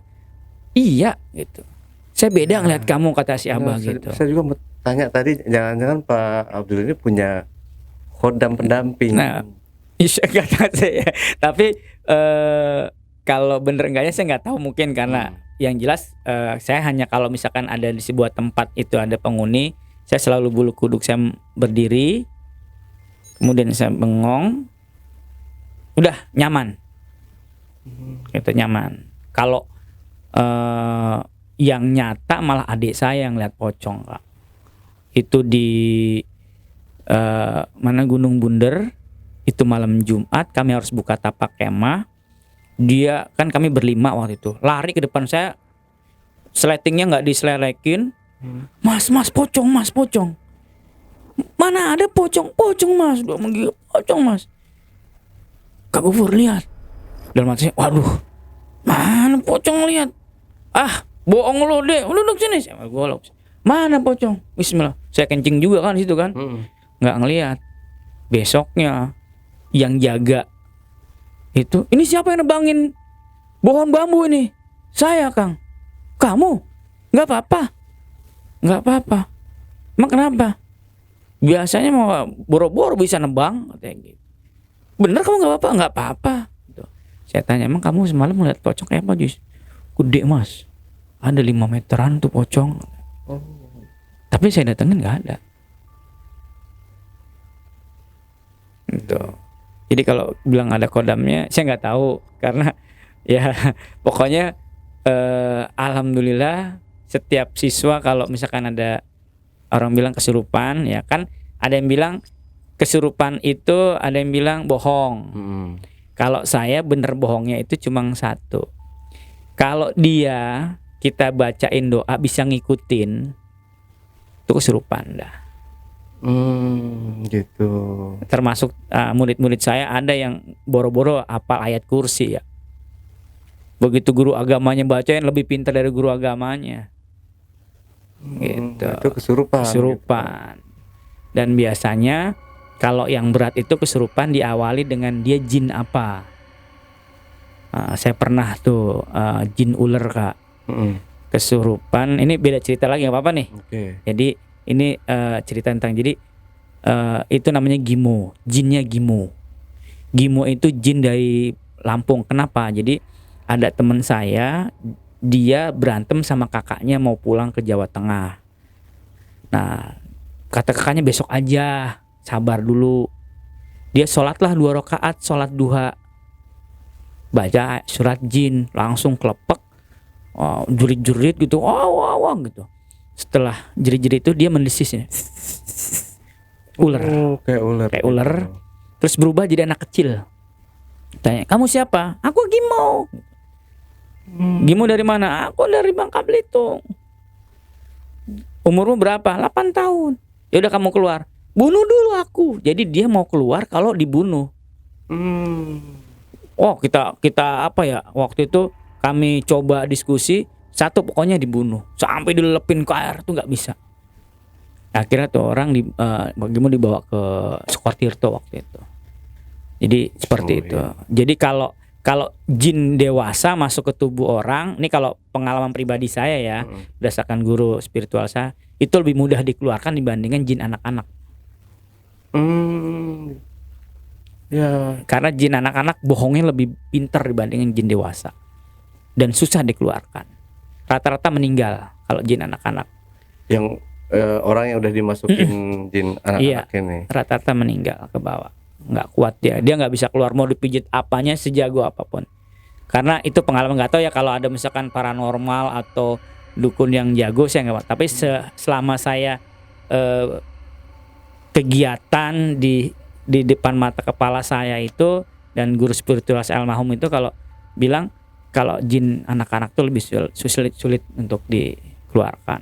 Iya gitu. Saya beda ngeliat kamu, kata si Abah gitu. Saya juga mau tanya tadi, jangan-jangan Pak Abdul ini punya khodam pendamping. Nah, kata saya. Tapi kalau bener enggaknya saya nggak tahu, mungkin karena yang jelas saya hanya kalau misalkan ada di sebuah tempat itu ada penghuni, saya selalu bulu kuduk saya berdiri, kemudian saya bengong, udah nyaman, itu nyaman. Kalau yang nyata malah adik saya yang lihat pocong, Kak. Itu di mana Gunung Bunder, itu malam Jumat kami harus buka tapak kemah. Dia kan kami berlima waktu itu, lari ke depan saya, sletingnya nggak diselelekin. Mas pocong, mas pocong. Mana ada pocong mas, udah menggigit pocong mas. Kak Gofur lihat, dalam hati saya, waduh, mana pocong lihat. Ah, Bohong lo deh, lu duduk sini. Saya golok. Mana pocong? Bismillah. Saya kencing juga kan di situ kan. Nggak ngelihat. Besoknya yang jaga itu, ini siapa yang nebangin pohon bambu ini? Saya, Kang. Kamu? Nggak apa-apa. Nggak apa-apa. Emang kenapa? Biasanya mau boro-boro bisa nebang katanya gitu. Bener kamu nggak apa-apa? Nggak apa-apa. Gitu. Saya tanya, emang kamu semalam melihat pocong kayak apa, Jus? Gede, Mas. Ada 5 meteran tuh pocong. Tapi saya datengin nggak ada. Gitu. Jadi kalau bilang ada kodamnya, saya nggak tahu karena ya pokoknya alhamdulillah setiap siswa kalau misalkan ada orang bilang kesurupan, ya kan ada yang bilang kesurupan itu, ada yang bilang bohong. Kalau saya bener bohongnya itu cuma satu. Kalau dia kita bacain doa bisa ngikutin, itu kesurupan dah. Gitu. Termasuk murid-murid saya ada yang boro-boro hafal ayat kursi ya. Begitu guru agamanya bacain lebih pintar dari guru agamanya. Gitu. Itu kesurupan. Kesurupan. Dan biasanya kalau yang berat itu kesurupan diawali dengan dia jin apa. Saya pernah tuh jin ular, Kak. Kesurupan. Ini beda cerita lagi, nggak apa-apa nih. Jadi ini cerita tentang, jadi itu namanya Gimo, jinnya Gimo. Gimo itu jin dari Lampung. Kenapa? Jadi ada teman saya, dia berantem sama kakaknya mau pulang ke Jawa Tengah. Nah, kata kakaknya besok aja, sabar dulu. Dia sholatlah 2 rakaat, sholat duha, baca surat jin, langsung kelepek, jurit-jurit gitu, wah gitu. Setelah jerit-jerit itu dia mendesis ya. Ular. Kayak ular. Terus berubah jadi anak kecil. Tanya, kamu siapa? Aku Gimo. Gimo dari mana? Aku dari Bangka Belitung. Umurmu berapa? 8 tahun. Ya udah kamu keluar. Bunuh dulu aku. Jadi dia mau keluar kalau dibunuh. Oh, kita apa ya? Waktu itu kami coba diskusi, satu pokoknya dibunuh. Sampai dilelepin ke air tuh nggak bisa. Akhirnya tuh orang Gimo dibawa ke Sukotirto waktu itu. Jadi seperti itu. Iya. Jadi kalau jin dewasa masuk ke tubuh orang, ini kalau pengalaman pribadi saya ya, berdasarkan guru spiritual saya, itu lebih mudah dikeluarkan dibandingkan jin anak-anak. Ya. Karena jin anak-anak bohongnya lebih pintar dibandingkan jin dewasa. Dan susah dikeluarkan. Rata-rata meninggal kalau jin anak-anak. Yang orang yang udah dimasukin jin anak-anak ini. Rata-rata meninggal ke bawah. Nggak kuat dia nggak bisa keluar, mau dipijit apanya sejago apapun. Karena itu pengalaman, nggak tahu ya kalau ada misalkan paranormal atau dukun yang jago, saya nggak tahu. Tapi selama saya kegiatan di depan mata kepala saya itu, dan guru spiritual saya almarhum itu kalau bilang kalau jin anak-anak itu lebih sulit untuk dikeluarkan.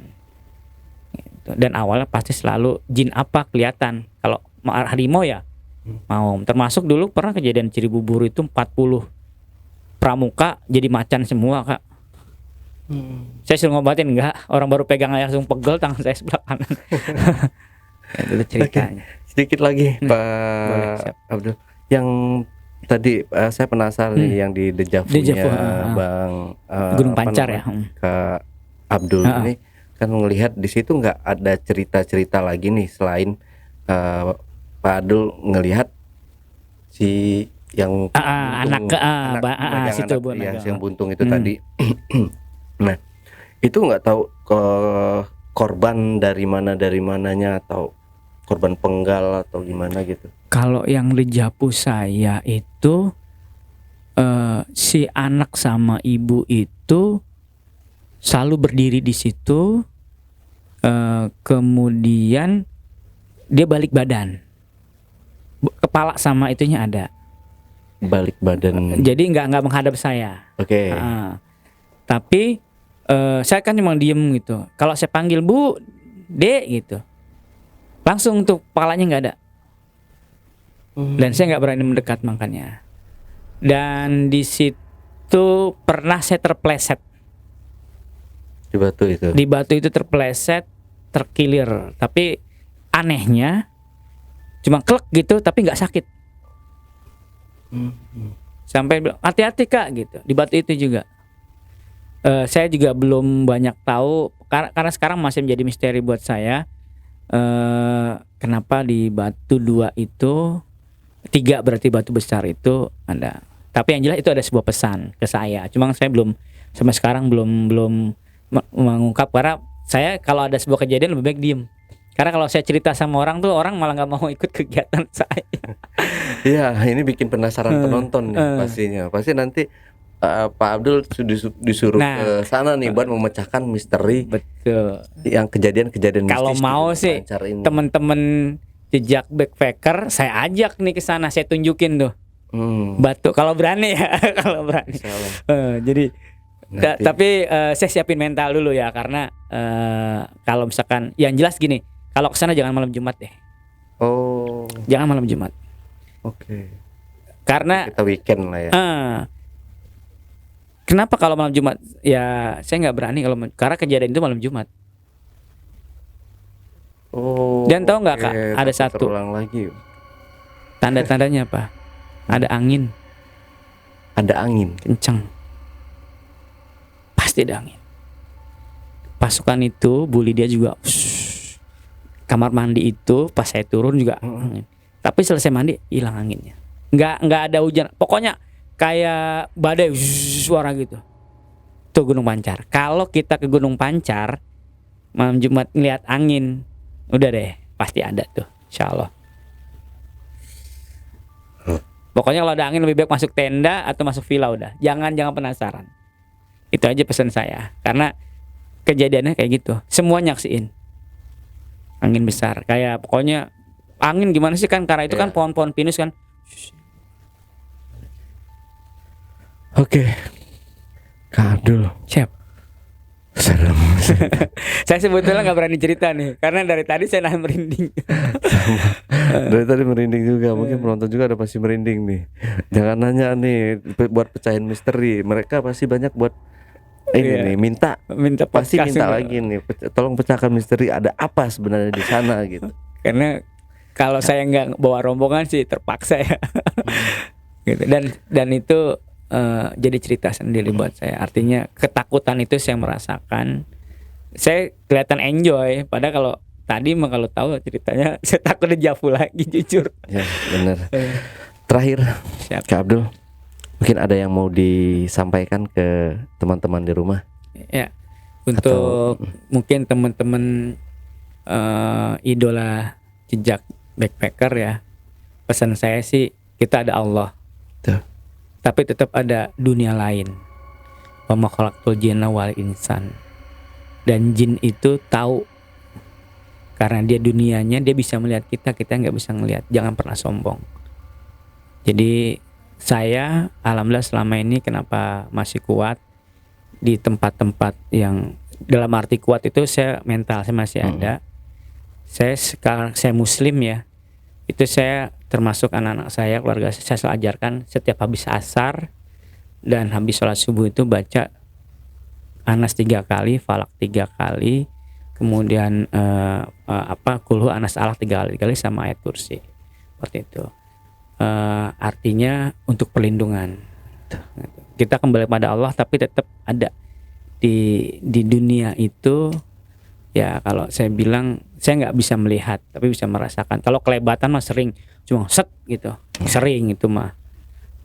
Gitu. Dan awalnya pasti selalu jin apa kelihatan. Kalau harimau ya mau, termasuk dulu pernah kejadian Cibubur itu 40 pramuka jadi macan semua, Kak. Saya suruh ngobatin enggak, orang baru pegang aja langsung pegel tangan saya sebelah kanan. Itu ceritanya. Sedikit lagi Boleh, Pak Abdul. Yang tadi saya penasaran nih yang di Dejavunya Bang Gunung Pancar ya. Kak Abdul ini kan melihat di situ nggak ada cerita-cerita lagi nih selain Pak Abdul ngelihat si yang situ yang buntung itu tadi. Nah, itu nggak tahu korban dari mananya atau korban penggal atau gimana gitu. Kalau yang Dejavu saya itu si anak sama ibu itu selalu berdiri di situ, kemudian dia balik badan. Kepala sama itunya ada. Balik badan. Jadi nggak menghadap saya. Oke. Tapi saya kan cuma diem gitu. Kalau saya panggil Bu, Dek gitu, langsung tuh kepalanya nggak ada. Dan saya nggak berani mendekat makanya. Dan di situ pernah saya terpleset. Di batu itu. Di batu itu terpeleset, terkilir. Tapi anehnya cuma klek gitu, tapi nggak sakit. Sampai bilang hati-hati Kak gitu. Di batu itu juga. Saya juga belum banyak tahu karena sekarang masih menjadi misteri buat saya. Kenapa di batu 2 itu 3 berarti batu besar itu ada. Tapi yang jelas itu ada sebuah pesan ke saya. Cuma saya belum sampai sekarang belum mengungkap karena saya kalau ada sebuah kejadian lebih baik diem. Karena kalau saya cerita sama orang tuh orang malah nggak mau ikut kegiatan saya. Iya, ini bikin penasaran penonton nih pastinya. Pasti nanti Pak Abdul disuruh ke sana nih buat memecahkan misteri. Betul. Yang kejadian-kejadian mistis. Kalau mau sih teman-teman jejak backpacker saya ajak nih ke sana, saya tunjukin tuh. Batu kalau berani ya, kalau berani. Jadi tapi saya siapin mental dulu ya karena kalau misalkan yang jelas gini, kalau ke sana jangan malam Jumat deh. Oh. Jangan malam Jumat. Oke. Karena kita weekend lah ya. Kenapa kalau malam Jumat? Ya saya nggak berani kalau karena kejadian itu malam Jumat. Oh. Dan tahu nggak Kak, ada satu. Terulang lagi. Tanda-tandanya apa? Ada angin. Ada angin Kencang. Pasti ada angin. Pasukan itu bully dia juga. Kamar mandi itu pas saya turun juga angin. Tapi selesai mandi hilang anginnya. Nggak ada hujan. Pokoknya kayak badai suara gitu. Tuh Gunung Pancar. Kalau kita ke Gunung Pancar malam Jumat ngeliat angin, udah deh pasti ada tuh, insyaallah. Pokoknya kalau ada angin lebih baik masuk tenda atau masuk villa udah. Jangan penasaran. Itu aja pesan saya. Karena kejadiannya kayak gitu. Semua nyaksiin. Angin besar. Kayak pokoknya angin gimana sih kan karena itu kan pohon-pohon pinus kan. Oke. Kak Abdul. Siap. Serem. Saya sebetulnya nggak berani cerita nih karena dari tadi saya nahan merinding. Dari tadi merinding juga. Mungkin penonton juga ada pasti merinding nih. Jangan nanya nih buat pecahin misteri. Mereka pasti banyak buat ini nih minta pasti minta lagi nih. Tolong pecahkan misteri. Ada apa sebenarnya di sana gitu. Karena kalau saya nggak bawa rombongan sih terpaksa ya. Gitu. Dan itu jadi cerita sendiri buat saya. Artinya ketakutan itu saya merasakan. Saya kelihatan enjoy. Padahal kalau tadi mah kalau tahu ceritanya saya takut dejavu lagi jujur. Ya benar. Terakhir, Kak Abdul, mungkin ada yang mau disampaikan ke teman-teman di rumah? Ya, untuk mungkin teman-teman idola jejak backpacker ya. Pesan saya sih kita ada Allah. Tuh. Tapi tetap ada dunia lain. Wa ma khalaqtul jinna wal insan. Dan jin itu tahu karena dia dunianya dia bisa melihat kita nggak bisa ngelihat. Jangan pernah sombong. Jadi saya alhamdulillah selama ini kenapa masih kuat di tempat-tempat yang dalam arti kuat itu saya mental saya masih ada. Saya sekarang saya muslim ya. Itu saya termasuk anak-anak saya, keluarga saya selalu ajarkan setiap habis asar dan habis sholat subuh itu baca Anas 3 kali, Falak 3 kali, kemudian Kulhu Anas Alaq 3 kali sama ayat kursi. Seperti itu. Artinya untuk perlindungan. Kita kembali pada Allah tapi tetap ada di dunia itu. Ya kalau saya bilang saya nggak bisa melihat tapi bisa merasakan. Kalau kelebatan mah sering cuma set gitu, sering itu mah.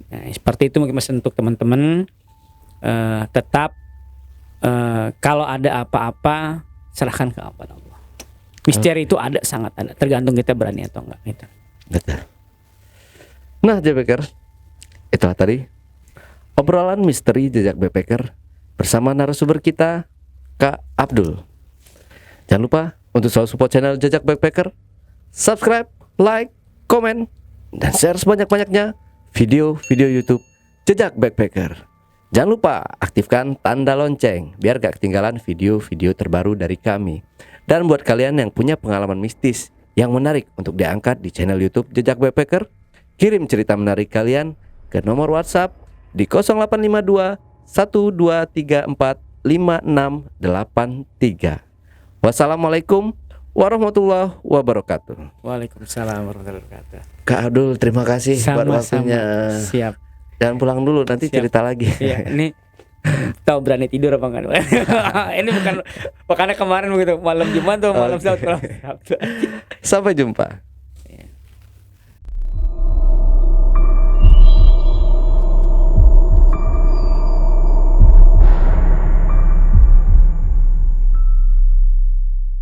Nah, seperti itu mungkin mas untuk teman-teman tetap kalau ada apa-apa serahkan ke Allah. Misteri itu ada, sangat ada. Tergantung kita berani atau enggak gitu. Betul. Nah, Backpacker, itulah tadi obrolan misteri jejak backpacker bersama narasumber kita Kak Abdul. Jangan lupa untuk selalu support channel Jejak Backpacker, subscribe, like, komen, dan share sebanyak-banyaknya video-video YouTube Jejak Backpacker. Jangan lupa aktifkan tanda lonceng biar gak ketinggalan video-video terbaru dari kami. Dan buat kalian yang punya pengalaman mistis yang menarik untuk diangkat di channel YouTube Jejak Backpacker, kirim cerita menarik kalian ke nomor WhatsApp di 0852 1234 Wassalamualaikum warahmatullahi wabarakatuh. Waalaikumsalam warahmatullahi wabarakatuh. Kak Abdul, terima kasih buat waktunya. Siap. Jangan pulang dulu, nanti Siap. cerita lagi. Iya, ini tahu berani tidur apa enggak? Ini bukan kemarin begitu malam Jumat atau malam Sabtu. Sampai jumpa.